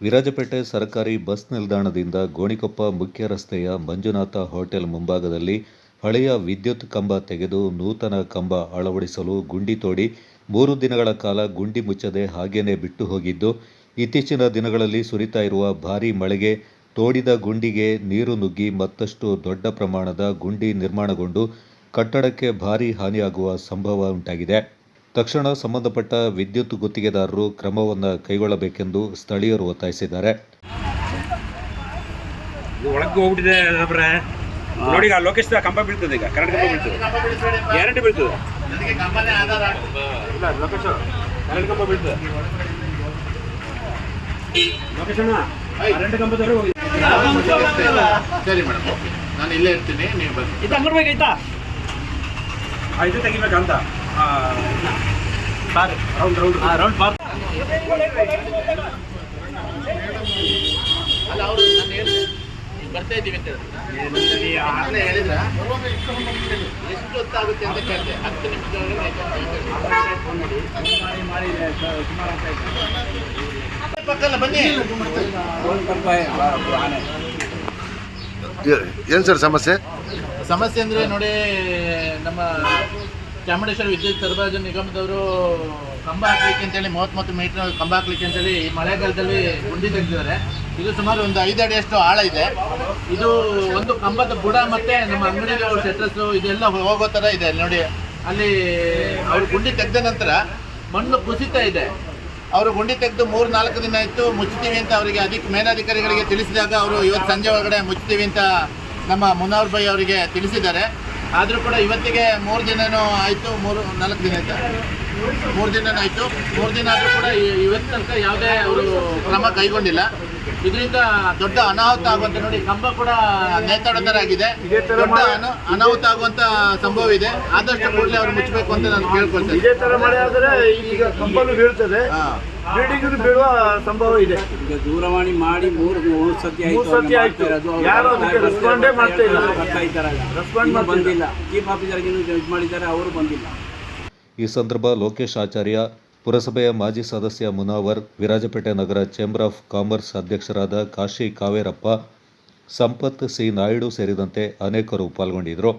ವಿರಾಜಪೇಟೆ ಸರ್ಕಾರಿ ಬಸ್ ನಿಲ್ದಾಣದಿಂದ ಗೋಣಿಕೊಪ್ಪ ಮುಖ್ಯ ರಸ್ತೆಯ ಮಂಜುನಾಥ ಹೋಟೆಲ್ ಮುಂಭಾಗದಲ್ಲಿ ಹಳೆಯ ವಿದ್ಯುತ್ ಕಂಬ ತೆಗೆದು ನೂತನ ಕಂಬ ಅಳವಡಿಸಲು ಗುಂಡಿ ತೋಡಿ 3 ದಿನಗಳ ಕಾಲ ಗುಂಡಿ ಮುಚ್ಚದೆ ಹಾಗೇನೇ ಬಿಟ್ಟು ಹೋಗಿದ್ದು, ಇತ್ತೀಚಿನ ದಿನಗಳಲ್ಲಿ ಸುರಿತಾ ಇರುವ ಭಾರೀ ಮಳೆಗೆ ತೋಡಿದ ಗುಂಡಿಗೆ ನೀರು ನುಗ್ಗಿ ಮತ್ತಷ್ಟು ದೊಡ್ಡ ಪ್ರಮಾಣದ ಗುಂಡಿ ನಿರ್ಮಾಣಗೊಂಡು ಕಟ್ಟಡಕ್ಕೆ ಭಾರೀ ಹಾನಿಯಾಗುವ ಸಂಭವ ಉಂಟಾಗಿದೆ. ತಕ್ಷಣ ಸಂಬಂಧಪಟ್ಟ ವಿದ್ಯುತ್ ಗುತ್ತಿಗೆದಾರರು ಕ್ರಮವನ್ನು ಕೈಗೊಳ್ಳಬೇಕೆಂದು ಸ್ಥಳೀಯರು ಒತ್ತಾಯಿಸಿದ್ದಾರೆ. ಒಳಗೆ ಹೋಗ್ಬಿಟ್ಟಿದೆ ನೋಡಿ, ಈಗ ಲೋಕೇಶ್ ಕಂಬ ಬೀಳ್ತದೆ, ಈಗ ಕರೆಂಟ್ ಕಂಬ ಬೀಳ್ತದೆ, ಗ್ಯಾರಂಟಿ ಬೀಳ್ತದೆ. ಲೋಕೇಶ್ ಕರೆಂಟ್ ಕಂಬ ಬೀಳ್ತದೆ. ಲೋಕೇಶ್ ಅಣ್ಣ ಕರೆಂಟ್ ಕಂಬದವರು ಸರಿ ಮೇಡಮ್, ನಾನು ಇಲ್ಲೇ ಇರ್ತೀನಿ, ನೀವು ಬನ್ನಿ. ಇದು ತೆಗಿಬೇಕಂತ ರೌಂಡ್ ಬಾರ್ ಅಲ್ಲ, ಅವರು ನಾನು ಹೇಳಿದೆ ಬರ್ತಾ ಇದ್ದೀವಿ ಅಂತ ಹೇಳಿದ್ರ ಎಷ್ಟು ಹೊತ್ತಾಗುತ್ತೆ ಅಂತ ಕೇಳಿದೆ. 10 ನಿಮಿಷದೊಳಗೆ ಪಕ್ಕಲ್ಲ ಬನ್ನಿ. ಏನು ಸರ್ ಸಮಸ್ಯೆ ಅಂದರೆ ನೋಡಿ, ನಮ್ಮ ಚಾಮುಂಡೇಶ್ವರಿ ವಿದ್ಯುತ್ ಸರಬರಾಜು ನಿಗಮದವರು ಕಂಬ ಹಾಕ್ಲಿಕ್ಕೆ ಅಂತೇಳಿ 30 ಮೀಟರ್ ಕಂಬ ಹಾಕ್ಲಿಕ್ಕೆ ಅಂತೇಳಿ ಈ ಮಳೆಗಾಲದಲ್ಲಿ ಗುಂಡಿ ತೆಗೆದಿದ್ದಾರೆ. ಇದು ಸುಮಾರು ಒಂದು 5 ಅಡಿಯಷ್ಟು ಆಳ ಇದೆ. ಇದು ಒಂದು ಕಂಬದ ಬುಡ ಮತ್ತೆ ನಮ್ಮ ಅಂಗಡಿಗಳು ಶೆಟ್ರಸ್ಸು ಇದೆಲ್ಲ ಹೋಗೋ ಥರ ಇದೆ ನೋಡಿ. ಅಲ್ಲಿ ಅವರು ಗುಂಡಿ ತೆಗೆದ ನಂತರ ಮಣ್ಣು ಕುಸಿತಾ ಇದೆ. ಅವರು ಗುಂಡಿ ತೆಗೆದು 3-4 ದಿನ ಆಯಿತು, ಮುಚ್ತೀವಿ ಅಂತ ಅವರಿಗೆ ಮೇಲಾಧಿಕಾರಿಗಳಿಗೆ ತಿಳಿಸಿದಾಗ ಅವರು ಇವತ್ತು ಸಂಜೆ ಒಳಗಡೆ ಮುಚ್ತೀವಿ ಅಂತ ನಮ್ಮ ಮುನವರ್ ಭಾಯ್ ಅವರಿಗೆ ತಿಳಿಸಿದ್ದಾರೆ. ಆದರೂ ಕೂಡ ಇವತ್ತಿಗೆ 3 ದಿನನೂ ಆಯಿತು, 3-4 ದಿನ ಆಯಿತು, 3 ದಿನನೂ ಆಯಿತು. 3 ದಿನ ಆದರೂ ಕೂಡ ಇವತ್ತು ತನಕ ಯಾವುದೇ ಅವರು ಕ್ರಮ ಕೈಗೊಂಡಿಲ್ಲ. ಇದರಿಂದ ದೊಡ್ಡ ಅನಾಹುತ ಆಗುವಂಥ ನೋಡಿ, ಕಂಬ ಕೂಡ ನೇತಾಡೋ ಥರ ಆಗಿದೆ. ದೊಡ್ಡ ಅನಾಹುತ ಆಗುವಂಥ ಸಂಭವ ಇದೆ. ಆದಷ್ಟು ಕೂಡಲೇ ಅವರು ಮುಚ್ಚಬೇಕು ಅಂತ ನಾನು ಕೇಳ್ಕೊಳ್ತೇನೆ. ಇದೇ ಥರ ಮಳೆ ಆದರೆ ಈಗ ಕಂಬನು ಬೀಳ್ತದೆ, ಬಿಲ್ಡಿಂಗ್ ಬೀಳುವ ಸಂಭವ ಇದೆ. ಈಗ ದೂರವಾಣಿ ಮಾಡಿ 3 ಸತಿ ಆಯ್ತು, ಯಾರು ಅದಕ್ಕೆ ರೆಸ್ಪಾಂಡೇ ಮಾಡ್ತಾ ಇಲ್ಲ. ರೆಸ್ಪಾಂಡ್ ಬಂದಿಲ್ಲ. ಚೀಫ್ ಆಫೀಸರ್ಗೆ ಇದು ಮಾಡಿದ್ದಾರೆ, ಅವರು ಬಂದಿಲ್ಲ. ಈ ಸಂದರ್ಭ ಲೋಕೇಶ್ ಆಚಾರ್ಯ, ಪುರಸಭೆಯ ಮಾಜಿ ಸದಸ್ಯ ಮುನಾವರ್, ವಿರಾಜಪೇಟೆ ನಗರ ಚೇಂಬರ್ ಆಫ್ ಕಾಮರ್ಸ್ ಅಧ್ಯಕ್ಷರಾದ ಕಾಶಿ ಕಾವೇರಪ್ಪ, ಸಂಪತ್ ಸಿ ನಾಯ್ಡು ಸೇರಿದಂತೆ ಅನೇಕರು ಪಾಲ್ಗೊಂಡಿದ್ದರು.